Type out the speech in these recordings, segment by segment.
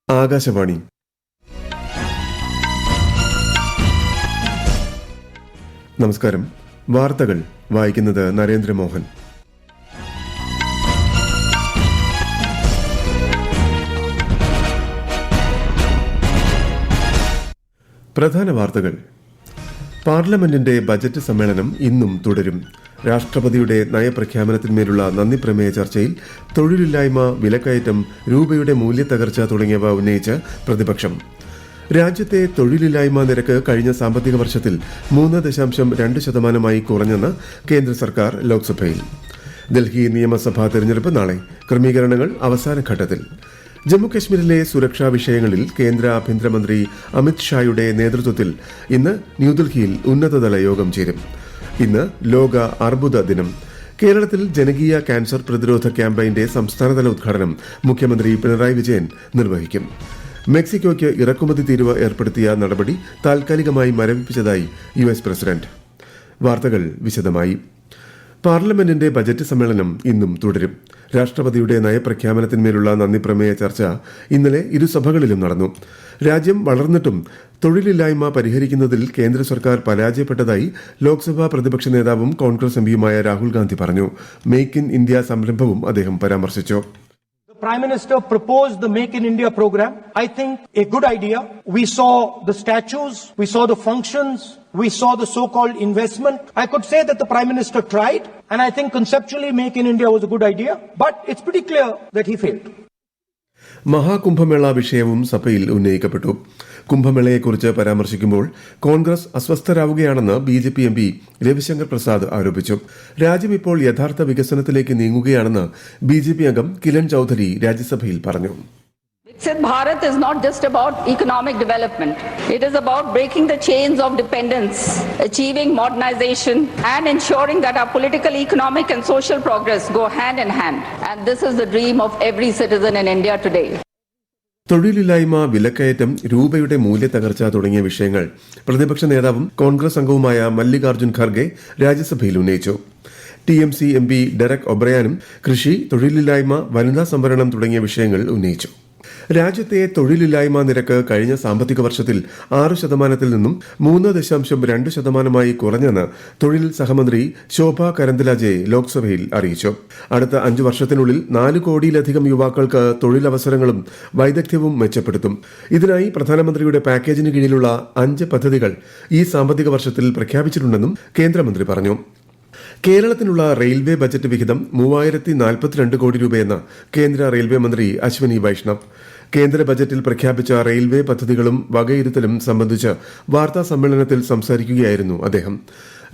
ആകാശവാണി. നമസ്കാരം. വാർത്തകൾ വായിക്കുന്നത് നരേന്ദ്രമോഹൻ. പ്രധാന വാർത്തകൾ. പാർലമെന്റിന്റെ ബജറ്റ് സമ്മേളനം ഇന്നും തുടരും. രാഷ്ട്രപതിയുടെ നയപ്രഖ്യാപനത്തിന്മേലുള്ള നന്ദിപ്രമേയ ചർച്ചയിൽ തൊഴിലില്ലായ്മ, വിലക്കയറ്റം, രൂപയുടെ മൂല്യത്തകർച്ച തുടങ്ങിയവ ഉന്നയിച്ച് പ്രതിപക്ഷം. രാജ്യത്തെ തൊഴിലില്ലായ്മ നിരക്ക് കഴിഞ്ഞ സാമ്പത്തിക വർഷത്തിൽ 3.2% കുറഞ്ഞെന്ന് കേന്ദ്ര സർക്കാർ ലോക്സഭയിൽ. ഡൽഹി നിയമസഭാ തെരഞ്ഞെടുപ്പ് നാളെ. ക്രമീകരണങ്ങൾ അവസാന ഘട്ടത്തിൽ. ജമ്മുകശ്മീരിലെ സുരക്ഷാ വിഷയങ്ങളിൽ കേന്ദ്ര ആഭ്യന്തരമന്ത്രി അമിത് ഷായുടെ നേതൃത്വത്തിൽ ഇന്ന് ന്യൂഡൽഹിയിൽ ഉന്നതതല യോഗം ചേരും. ഇന്ന് ലോക അർബുദ ദിനം. കേരളത്തിൽ ജനകീയ ക്യാൻസർ പ്രതിരോധ ക്യാമ്പയിന്റെ സംസ്ഥാനതല ഉദ്ഘാടനം മുഖ്യമന്ത്രി പിണറായി വിജയൻ നിർവഹിക്കും. മെക്സിക്കോയ്ക്ക് ഇറക്കുമതി തീരുവ ഏർപ്പെടുത്തിയ നടപടി താൽക്കാലികമായി മരവിപ്പിച്ചതായി US പ്രസിഡന്റ്. വാർത്തകൾ വിശദമായി. പാർലമെന്റിന്റെ ബജറ്റ് സമ്മേളനം ഇന്നും തുടരും. രാഷ്ട്രപതിയുടെ നയപ്രഖ്യാപനത്തിന്മേലുള്ള നന്ദിപ്രമേയ ചർച്ച ഇന്നലെ ഇരുസഭകളിലും നടന്നു. രാജ്യം വളർന്നിട്ടും തൊഴിലില്ലായ്മ പരിഹരിക്കുന്നതിൽ കേന്ദ്ര സർക്കാർ പരാജയപ്പെട്ടതായി ലോക്സഭാ പ്രതിപക്ഷ നേതാവും കോൺഗ്രസ് എംപിയുമായ രാഹുൽ ഗാന്ധി പറഞ്ഞു. മേക്ക് ഇൻ ഇന്ത്യ സംരംഭവും അദ്ദേഹം പരാമർശിച്ചു. Prime Minister proposed the Make in India program. I think a good idea. We saw the statues, we saw the functions, we saw the so-called investment. I could say that the Prime Minister tried, and I think conceptually Make in India was a good idea, but it's pretty clear that he failed. Maha Kumbh Mela വിഷയവും സഭയിൽ ഉന്നയിക്കപ്പെട്ടു. കുംഭമേളയെക്കുറിച്ച് പരാമർശിക്കുമ്പോൾ Congress അസ്വസ്ഥരാവുകയാണെന്ന് BJP MP Ravishankar Prasad ആരോപിച്ചു. രാജ്യം ഇപ്പോൾ യഥാർത്ഥ വികസനത്തിലേക്ക് നീങ്ങുകയാണെന്ന് BJP അംഗം കിരൺ ചൌധരി രാജ്യസഭയിൽ പറഞ്ഞു. Viksit Bharat is not just about economic development. It is about breaking the chains of dependence, achieving modernization, and ensuring that our political, economic, and social progress go hand in hand. And this is the dream of every citizen in India today. തൊഴിലില്ലായ്മ, വിലക്കയറ്റം, രൂപയുടെ മൂല്യത്തകർച്ച തുടങ്ങിയ വിഷയങ്ങൾ പ്രതിപക്ഷ നേതാവും കോൺഗ്രസ് അംഗവുമായ മല്ലികാർജ്ജുൻ ഖർഗെ രാജ്യസഭയിൽ ഉന്നയിച്ചു. TMC MP ഡെറക് ഒബ്രയാനും കൃഷി, തൊഴിലില്ലായ്മ, വനിതാ സംവരണം തുടങ്ങിയ വിഷയങ്ങൾ ഉന്നയിച്ചു. രാജ്യത്തെ തൊഴിലില്ലായ്മ നിരക്ക് കഴിഞ്ഞ സാമ്പത്തിക വർഷത്തിൽ 6% നിന്നും 3.2% കുറഞ്ഞെന്ന് തൊഴിൽ സഹമന്ത്രി ശോഭ കരന്ദലാജെ ലോക്സഭയിൽ അറിയിച്ചു. അടുത്ത 5 വർഷത്തിനുള്ളിൽ 4 കോടിയിലധികം യുവാക്കൾക്ക് തൊഴിലവസരങ്ങളും വൈദഗ്ധ്യവും മെച്ചപ്പെടുത്തും. ഇതിനായി പ്രധാനമന്ത്രിയുടെ പാക്കേജിന് കീഴിലുള്ള 5 പദ്ധതികൾ ഈ സാമ്പത്തിക വർഷത്തിൽ പ്രഖ്യാപിച്ചിട്ടുണ്ടെന്നും കേന്ദ്രമന്ത്രി പറഞ്ഞു. കേരളത്തിനുള്ള റെയിൽവേ ബജറ്റ് വിഹിതം 3042 കോടി രൂപയെന്ന് കേന്ദ്ര റെയിൽവേ മന്ത്രി അശ്വനി വൈഷ്ണവ്. കേന്ദ്ര ബജറ്റിൽ പ്രഖ്യാപിച്ച റെയിൽവേ പദ്ധതികളും വകയിരുത്തലും സംബന്ധിച്ച് വാർത്താ സമ്മേളനത്തിൽ സംസാരിക്കുകയായിരുന്നു അദ്ദേഹം.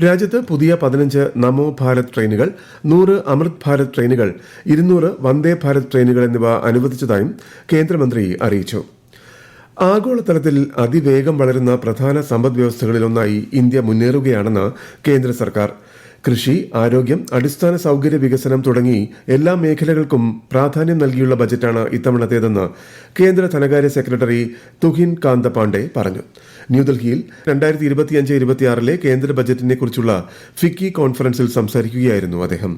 രാജ്യത്ത് പുതിയ 15 നമോ ഭാരത് ട്രെയിനുകൾ, 100 അമൃത് ഭാരത് ട്രെയിനുകൾ, 200 വന്ദേ ഭാരത് ട്രെയിനുകൾ എന്നിവ അനുവദിച്ചതായും കേന്ദ്രമന്ത്രി അറിയിച്ചു. ആഗോളതലത്തിൽ അതിവേഗം വളരുന്ന പ്രധാന സമ്പദ്വ്യവസ്ഥകളിലൊന്നായി ഇന്ത്യ മുന്നേറുകയാണെന്ന് കേന്ദ്ര സർക്കാർ. കൃഷി, ആരോഗ്യം, അടിസ്ഥാന സൌകര്യ വികസനം തുടങ്ങി എല്ലാ മേഖലകൾക്കും പ്രാധാന്യം നൽകിയുള്ള ബജറ്റാണ് ഇത്തവണത്തേതെന്ന് കേന്ദ്ര ധനകാര്യ സെക്രട്ടറി തുഹിൻ കാന്ത പാണ്ഡെ പറഞ്ഞു. ന്യൂഡൽഹിയിൽ 2025-26 കേന്ദ്ര ബജറ്റിനെ കുറിച്ചുള്ള ഫിക്കി കോൺഫറൻസിൽ സംസാരിക്കുകയായിരുന്നു അദ്ദേഹം.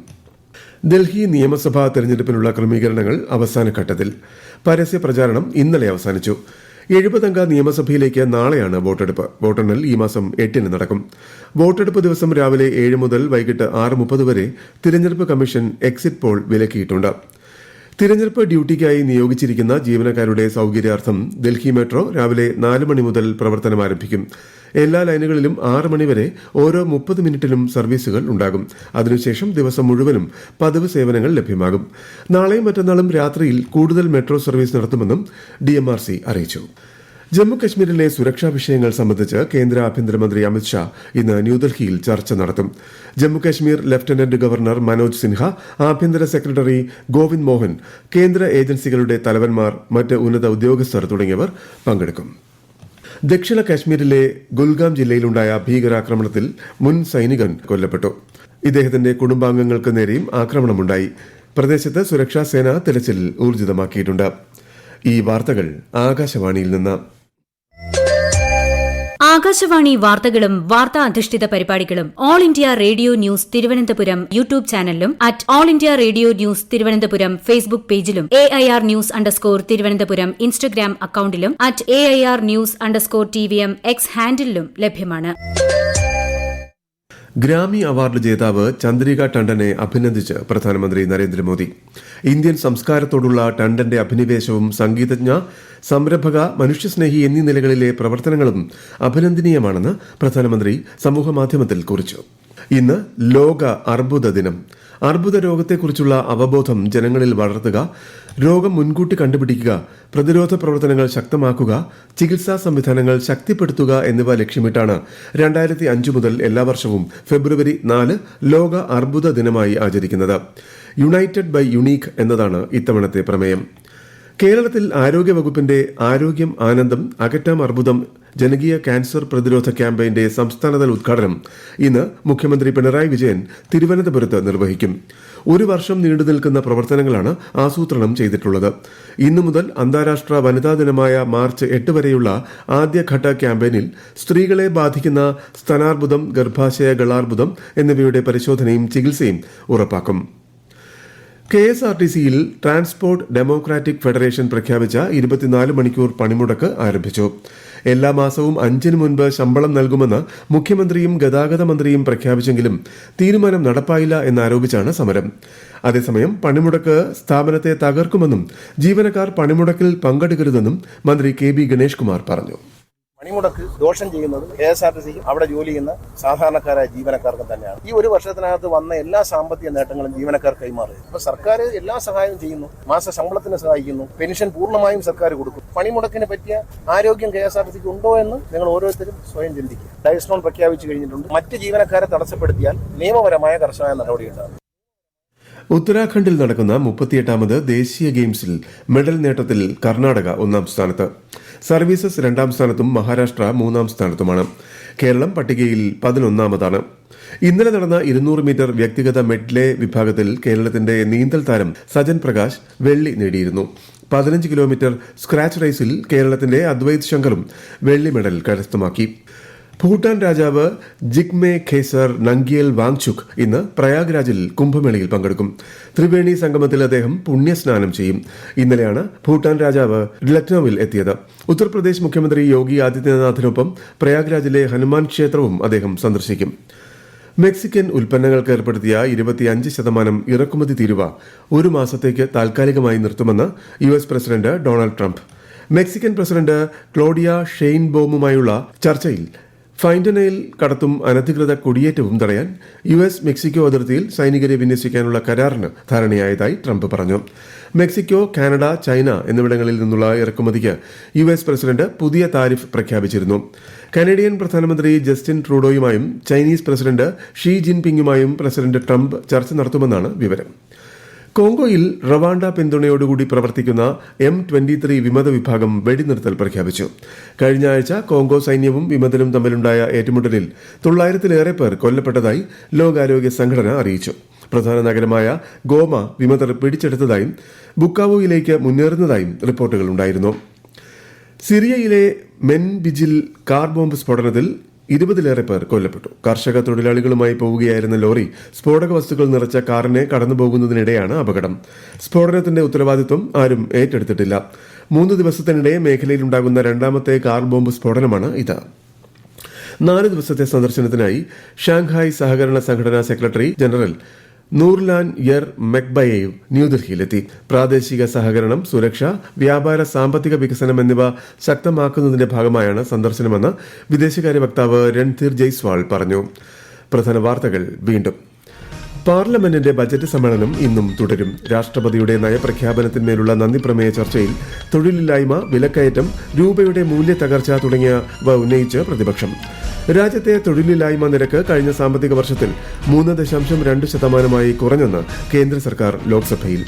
ഡൽഹി നിയമസഭാ തെരഞ്ഞെടുപ്പിനുള്ള ക്രമീകരണങ്ങൾ അവസാന ഘട്ടത്തിൽ. പരസ്യ പ്രചാരണം ഇന്നലെ അവസാനിച്ചു. 70-അംഗ നിയമസഭയിലേക്ക് നാളെയാണ് വോട്ടെടുപ്പ്. വോട്ടെണ്ണൽ ഈ മാസം 8-ന് നടക്കും. വോട്ടെടുപ്പ് ദിവസം രാവിലെ 7 മുതൽ വൈകിട്ട് 6:30 വരെ തിരഞ്ഞെടുപ്പ് കമ്മീഷൻ എക്സിറ്റ് പോൾ വിലക്കിയിട്ടുണ്ട്. തിരഞ്ഞെടുപ്പ് ഡ്യൂട്ടിക്കായി നിയോഗിച്ചിരിക്കുന്ന ജീവനക്കാരുടെ സൌകര്യാർത്ഥം ഡൽഹി മെട്രോ രാവിലെ 4 മണി മുതൽ പ്രവർത്തനം ആരംഭിക്കും. എല്ലാ ലൈനുകളിലും 6 മണിവരെ ഓരോ 30 മിനിറ്റിലും സർവീസുകൾ ഉണ്ടാകും. അതിനുശേഷം ദിവസം മുഴുവനും പതിവ് സേവനങ്ങൾ ലഭ്യമാകും. നാളെയും മറ്റന്നാളും രാത്രിയിൽ കൂടുതൽ മെട്രോ സർവീസ് നടത്തുമെന്നും DMRC അറിയിച്ചു. ജമ്മുകശ്മീരിലെ സുരക്ഷാ വിഷയങ്ങൾ സംബന്ധിച്ച് കേന്ദ്ര ആഭ്യന്തരമന്ത്രി അമിത് ഷാ ഇന്ന് ന്യൂഡൽഹിയിൽ ചർച്ച നടത്തും. ജമ്മുകശ്മീർ ലഫ്റ്റനന്റ് ഗവർണർ മനോജ് സിൻഹ, ആഭ്യന്തര സെക്രട്ടറി ഗോവിന്ദ് മോഹൻ, കേന്ദ്ര ഏജൻസികളുടെ തലവന്മാർ, മറ്റ് ഉന്നത ഉദ്യോഗസ്ഥർ തുടങ്ങിയവർ പങ്കെടുക്കും. ദക്ഷിണ കാശ്മീരിലെ ഗുൽഗാം ജില്ലയിലുണ്ടായ ഭീകരാക്രമണത്തിൽ മുൻ സൈനികൻ കൊല്ലപ്പെട്ടു. ഇദ്ദേഹത്തിന്റെ കുടുംബാംഗങ്ങൾക്ക് നേരെയും ആക്രമണമുണ്ടായി. പ്രദേശത്ത് സുരക്ഷാ സേന തെരച്ചിൽ ഊർജിതമാക്കിയിട്ടുണ്ട്. ഈ വാർത്തകൾ ആകാശവാണിയിൽ നിന്ന്. ആകാശവാണി വാർത്തകളും വാർത്താ അധിഷ്ഠിത പരിപാടികളും all India radio news Thiruvananthapuram YouTube ചാനലിലും at all India radio news Thiruvananthapuram Facebook പേജിലും AIR ന്യൂസ് _തിരുവനന്തപുരം ഇൻസ്റ്റഗ്രാം അക്കൌണ്ടിലും at AIR news _TVM X ഹാൻഡിലും ലഭ്യമാണ്. ഗ്രാമി അവാർഡ് ജേതാവ് ചന്ദ്രിക ടണ്ടനെ അഭിനന്ദിച്ച് പ്രധാനമന്ത്രി നരേന്ദ്രമോദി. ഇന്ത്യൻ സംസ്കാരത്തോടുള്ള ടണ്ടന്റെ അഭിനിവേശവും സംഗീതജ്ഞ, സംരംഭക, മനുഷ്യസ്നേഹി എന്നീ നിലകളിലെ പ്രവർത്തനങ്ങളും അഭിനന്ദനീയമാണെന്ന് പ്രധാനമന്ത്രി സമൂഹമാധ്യമത്തിൽ കുറിച്ചു. ഇന്ന് ലോക അർബുദ ദിനം. അർബുദ രോഗത്തെക്കുറിച്ചുള്ള അവബോധം ജനങ്ങളിൽ വളർത്തുക, രോഗം മുൻകൂട്ടി കണ്ടുപിടിക്കുക, പ്രതിരോധ പ്രവർത്തനങ്ങൾ ശക്തമാക്കുക, ചികിത്സാ സംവിധാനങ്ങൾ ശക്തിപ്പെടുത്തുക എന്നിവ ലക്ഷ്യമിട്ടാണ് 2005 മുതൽ എല്ലാ വർഷവും ഫെബ്രുവരി 4 ലോക അർബുദ ദിനമായി ആചരിക്കുന്നത്. യുണൈറ്റഡ് ബൈ യുണീക്ക് എന്നതാണ് ഇത്തവണത്തെ പ്രമേയം. കേരളത്തിൽ ആരോഗ്യവകുപ്പിന്റെ ആരോഗ്യം ആനന്ദം അകറ്റാം അർബുദം ജനകീയ ക്യാൻസർ പ്രതിരോധ ക്യാമ്പയിന്റെ സംസ്ഥാനതല ഉദ്ഘാടനം ഇന്ന് മുഖ്യമന്ത്രി പിണറായി വിജയൻ തിരുവനന്തപുരത്ത് നിർവഹിക്കും. 1 വർഷം നീണ്ടു നിൽക്കുന്ന പ്രവർത്തനങ്ങളാണ് ആസൂത്രണം ചെയ്തിട്ടുള്ളത്. ഇന്നു മുതൽ അന്താരാഷ്ട്ര വനിതാ ദിനമായ മാർച്ച് 8 വരെയുള്ള ആദ്യഘട്ട ക്യാമ്പയിനിൽ സ്ത്രീകളെ ബാധിക്കുന്ന സ്തനാർബുദം, ഗർഭാശയ ഗളാർബുദം എന്നിവയുടെ പരിശോധനയും ചികിത്സയും ഉറപ്പാക്കും. KSRTCയിൽ ട്രാൻസ്പോർട്ട് ഡെമോക്രാറ്റിക് ഫെഡറേഷൻ പ്രഖ്യാപിച്ച 24 മണിക്കൂർ പണിമുടക്ക് ആരംഭിച്ചു. എല്ലാ മാസവും 5-ന് മുൻപ് ശമ്പളം നൽകുമെന്ന് മുഖ്യമന്ത്രിയും ഗതാഗത മന്ത്രിയും പ്രഖ്യാപിച്ചെങ്കിലും തീരുമാനം നടപ്പായില്ല എന്നാരോപിച്ചാണ് സമരം. അതേസമയം പണിമുടക്ക് സ്ഥാപനത്തെ തകർക്കുമെന്നും ജീവനക്കാർ പണിമുടക്കിൽ പങ്കെടുക്കരുതെന്നും മന്ത്രി KB ഗണേഷ് കുമാർ പറഞ്ഞു. പണിമുടക്ക് ദോഷം ചെയ്യുന്നത് KSRTCക്കും അവിടെ ജോലി ചെയ്യുന്ന സാധാരണക്കാരായ ജീവനക്കാർക്കും തന്നെയാണ്. ഈ 1 വർഷത്തിനകത്ത് വന്ന എല്ലാ സാമ്പത്തിക നേട്ടങ്ങളും ജീവനക്കാർ കൈമാറുക. അപ്പൊ സർക്കാർ എല്ലാ സഹായവും ചെയ്യുന്നു, മാസ ശമ്പളത്തിന് സഹായിക്കുന്നു, പെൻഷൻ പൂർണ്ണമായും സർക്കാർ കൊടുക്കും. പണിമുടക്കിനെ പറ്റിയ ആരോഗ്യം KSRTCക്ക് ഉണ്ടോ എന്ന് നിങ്ങൾ ഓരോരുത്തരും സ്വയം ചിന്തിക്കുക. ഡയസ്ട്രോൺ പ്രഖ്യാപിച്ചു കഴിഞ്ഞിട്ടുണ്ട്. മറ്റ് ജീവനക്കാരെ തടസ്സപ്പെടുത്തിയാൽ നിയമപരമായ കർശനമായ നടപടിയുണ്ടാകും. ഉത്തരാഖണ്ഡിൽ നടക്കുന്ന 38ാമത് ദേശീയ ഗെയിംസിൽ മെഡൽ നേട്ടത്തിൽ കർണാടക 1ാം സ്ഥാനത്ത്, സർവീസസ് 2ാം സ്ഥാനത്തും മഹാരാഷ്ട്ര 3ാം സ്ഥാനത്തുമാണ്. കേരളം പട്ടികയിൽ 11ാമതാണ്. ഇന്നലെ നടന്ന 200 മീറ്റർ വ്യക്തിഗത മെഡ്ലേ വിഭാഗത്തിൽ കേരളത്തിന്റെ നീന്തൽ താരം സജൻ പ്രകാശ് വെള്ളി നേടിയിരുന്നു. 15 കിലോമീറ്റർ സ്ക്രാച്ച് റേസിൽ കേരളത്തിന്റെ അദ്വൈത് ശങ്കറും വെള്ളി മെഡൽ കരസ്ഥമാക്കി. ഭൂട്ടാൻ രാജാവ് ജിഗ്മേ ഖേസർ നംഗ്യേൽ വാങ്ചുക് ഇന്ന് പ്രയാഗ്രാജിൽ കുംഭമേളയിൽ പങ്കെടുക്കും. ത്രിവേണി സംഗമത്തിൽ അദ്ദേഹം പുണ്യസ്നാനം ചെയ്യും. ഇന്നലെയാണ് ഭൂട്ടാൻ രാജാവ് ലക്നൌവിൽ എത്തിയത്. ഉത്തർപ്രദേശ് മുഖ്യമന്ത്രി യോഗി ആദിത്യനാഥിനൊപ്പം പ്രയാഗ്രാജിലെ ഹനുമാൻ ക്ഷേത്രവും അദ്ദേഹം സന്ദർശിക്കും. മെക്സിക്കൻ ഉൽപ്പന്നങ്ങൾക്ക് ഏർപ്പെടുത്തിയ 25% ഇറക്കുമതി തീരുവ 1 മാസത്തേക്ക് താൽക്കാലികമായി നിർത്തുമെന്ന് US president Donald Trump. Mexican president Claudia ഷെയ്ൻബോമുമായുള്ള ചർച്ചയിൽ ഫൈൻഡനയിൽ കടത്തും അനധികൃത കുടിയേറ്റവും തടയാൻ US മെക്സിക്കോ അതിർത്തിയിൽ സൈനികരെ വിന്യസിക്കാനുള്ള കരാറിന് ധാരണയായതായി ട്രംപ് പറഞ്ഞു. മെക്സിക്കോ, കാനഡ, ചൈന എന്നിവിടങ്ങളിൽ നിന്നുള്ള ഇറക്കുമതിക്ക് US പ്രസിഡന്റ് പുതിയ താരിഫ് പ്രഖ്യാപിച്ചിരുന്നു. കനേഡിയൻ പ്രധാനമന്ത്രി ജസ്റ്റിൻ ട്രൂഡോയുമായും ചൈനീസ് പ്രസിഡന്റ് ഷീ ജിൻപിങ്ങുമായും പ്രസിഡന്റ് ട്രംപ് ചർച്ച നടത്തുമെന്നാണ് വിവരം. കോങ്കോയിൽ റവാണ്ട പിന്തുണയോടുകൂടി പ്രവർത്തിക്കുന്ന M23 വിമത വിഭാഗം വെടിനിർത്തൽ പ്രഖ്യാപിച്ചു. കഴിഞ്ഞ ആഴ്ച കോങ്കോ സൈന്യവും വിമതരും തമ്മിലുണ്ടായ ഏറ്റുമുട്ടലിൽ 900-ലേറെ പേർ കൊല്ലപ്പെട്ടതായി ലോകാരോഗ്യ സംഘടന അറിയിച്ചു. പ്രധാന നഗരമായ ഗോമ വിമതർ പിടിച്ചെടുത്തതായും ബുക്കാവോയിലേക്ക് മുന്നേറുന്നതായും റിപ്പോർട്ടുകളുണ്ടായിരുന്നു. സിറിയയിലെ മെൻബിജിൽ കാർ ബോംബ് സ്ഫോടനത്തിൽ 20-ലേറെ പേർ കൊല്ലപ്പെട്ടു. കർഷക തൊഴിലാളികളുമായി പോവുകയായിരുന്ന ലോറി സ്ഫോടക വസ്തുക്കൾ നിറച്ച കാറിനെ കടന്നുപോകുന്നതിനിടെയാണ് അപകടം. സ്ഫോടനത്തിന്റെ ഉത്തരവാദിത്വം ആരും ഏറ്റെടുത്തിട്ടില്ല. 3 ദിവസത്തിനിടെ മേഖലയിലുണ്ടാകുന്ന 2ാമത്തെ കാർ ബോംബ് സ്ഫോടനമാണ് ഇത്. 4 ദിവസത്തെ സന്ദർശനത്തിനായി ഷാങ്ഹായ് സഹകരണ സംഘടനാ സെക്രട്ടറി ജനറൽ നൂർലാൻ യർ മെക്ബയേവ് ന്യൂഡൽഹിയിലെത്തി. പ്രാദേശിക സഹകരണം, സുരക്ഷ, വ്യാപാര, സാമ്പത്തിക വികസനം എന്നിവ ശക്തമാക്കുന്നതിന്റെ ഭാഗമായാണ് സന്ദർശനമെന്ന് വിദേശകാര്യ വക്താവ് രൺധീർ ജയ്സ്വാൾ പറഞ്ഞു. പ്രധാന വാർത്തകൾ വീണ്ടും. പാർലമെന്റിന്റെ ബജറ്റ് സമ്മേളനം ഇന്നും തുടരും. രാഷ്ട്രപതിയുടെ നയപ്രഖ്യാപനത്തിന്മേലുള്ള നന്ദിപ്രമേയ ചർച്ചയിൽ തൊഴിലില്ലായ്മ, വിലക്കയറ്റം, രൂപയുടെ മൂല്യത്തകർച്ച തുടങ്ങിയവ ഉന്നയിച്ച് പ്രതിപക്ഷം. രാജ്യത്തെ തൊഴിലില്ലായ്മ നിരക്ക് കഴിഞ്ഞ സാമ്പത്തിക വർഷത്തിൽ 3.2% കുറഞ്ഞെന്ന് കേന്ദ്ര സർക്കാർ ലോക്സഭയിൽ.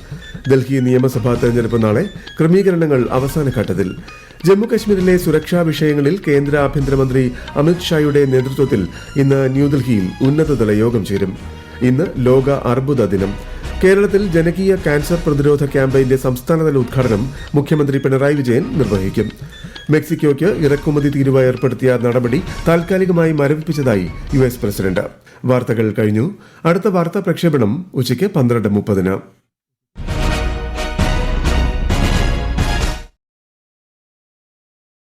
ഡൽഹി നിയമസഭാ തെരഞ്ഞെടുപ്പ് നാളെ, ക്രമീകരണങ്ങൾ അവസാന ഘട്ടത്തിൽ. ജമ്മുകശ്മീരിലെ സുരക്ഷാ വിഷയങ്ങളിൽ കേന്ദ്ര ആഭ്യന്തരമന്ത്രി അമിത് ഷായുടെ നേതൃത്വത്തിൽ ഇന്ന് ന്യൂഡൽഹിയിൽ ഉന്നതതല യോഗം ചേരും. ഇന്ന് ലോക അർബുദ ദിനം. കേരളത്തിൽ ജനകീയ ക്യാൻസർ പ്രതിരോധ ക്യാമ്പയിന്റെ സംസ്ഥാനതല ഉദ്ഘാടനം മുഖ്യമന്ത്രി പിണറായി വിജയൻ നിർവഹിക്കും. മെക്സിക്കോയ്ക്ക് ഇറക്കുമതി തീരുവ ഏർപ്പെടുത്തിയ നടപടി താൽക്കാലികമായി മരവിപ്പിച്ചതായി US പ്രസിഡന്റ്. വാർത്തകൾ കഴിഞ്ഞു. അടുത്ത വാർത്താ പ്രക്ഷേപണം ഉച്ചയ്ക്ക് 12:30.